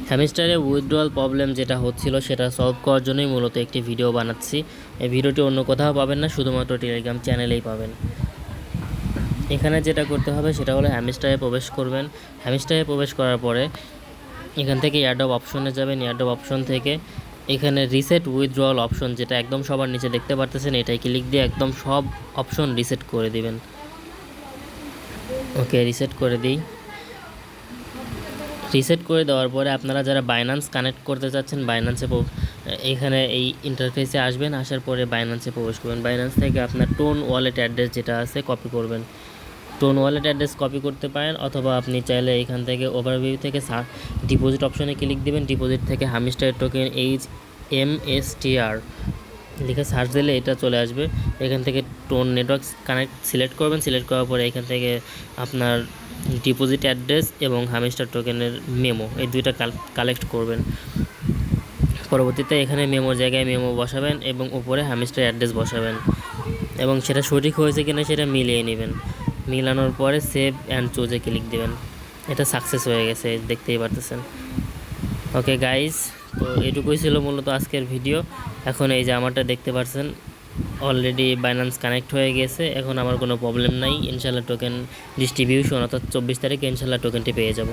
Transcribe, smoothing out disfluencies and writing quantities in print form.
হ্যামস্টারে withdrawal problem যেটা হচ্ছিল সেটা সলভ করার জন্যই মূলত একটি ভিডিও বানাচ্ছি। এই ভিডিওটি অন্য কোথাও পাবেন না, শুধুমাত্র টেলিগ্রাম চ্যানেলেই পাবেন। এখানে যেটা করতে হবে সেটা হলো হ্যামস্টারে প্রবেশ করবেন। হ্যামস্টারে প্রবেশ করার পরে এখান থেকে এয়ারড্রপ অপশনে যাবেন। এয়ারড্রপ অপশন থেকে এখানে রিসেট উইথড্রয়াল অপশন, যেটা একদম সবার নিচে দেখতে পারতেছেন, এটাই ক্লিক দিয়ে একদম সব অপশন রিসেট করে দিবেন। ওকে, রিসেট করে দিই। রিসেট করে দেওয়ার পরে আপনারা যারা বাইন্যান্স কানেক্ট করতে চাচ্ছেন, বাইন্যান্সে এখানে এই ইন্টারফেসে আসবেন। আসার পরে বাইন্যান্সে প্রবেশ করবেন। বাইন্যান্স থেকে আপনার টোন ওয়ালেট অ্যাড্রেস যেটা আছে কপি করবেন। টোন ওয়ালেট অ্যাড্রেস কপি করতে পারেন, অথবা আপনি চাইলে এখান থেকে ওভারভিউ থেকে ডিপোজিট অপশনে ক্লিক দিবেন। ডিপোজিট থেকে হামিস্টার টোকেন HMSTR লিখে সার্চ দিলে এটা চলে আসবে। এখান থেকে টোন নেটওয়ার্ক কানেক্ট সিলেক্ট করবেন। সিলেক্ট করার পরে এখান থেকে আপনার ডিপোজিট অ্যাড্রেস এবং হামিস্টার টোকেনের মেমো, এই দুইটা কালেক্ট করবেন। পরবর্তীতে এখানে মেমোর জায়গায় মেমো বসাবেন এবং উপরে হামিস্টার অ্যাড্রেস বসাবেন, এবং সেটা সঠিক হয়েছে কিনা সেটা মিলিয়ে নেবেন। মিলানোর পরে সেভ অ্যান্ড চুজে ক্লিক দেবেন। এটা সাকসেস হয়ে গেছে, দেখতেই পারতেছেন। ওকে গাইজ, তো এটুকুই ছিল মূলত আজকের ভিডিও। এখন এই যে আমারটা দেখতে পাচ্ছেন, অলরেডি বাইন্যান্স কানেক্ট হয়ে গেছে। এখন আমার কোনো প্রবলেম নাই। ইনশাল্লাহ টোকেন ডিস্ট্রিবিউশন অর্থাৎ 24 তারিখে ইনশাল্লাহ টোকেনটি পেয়ে যাব।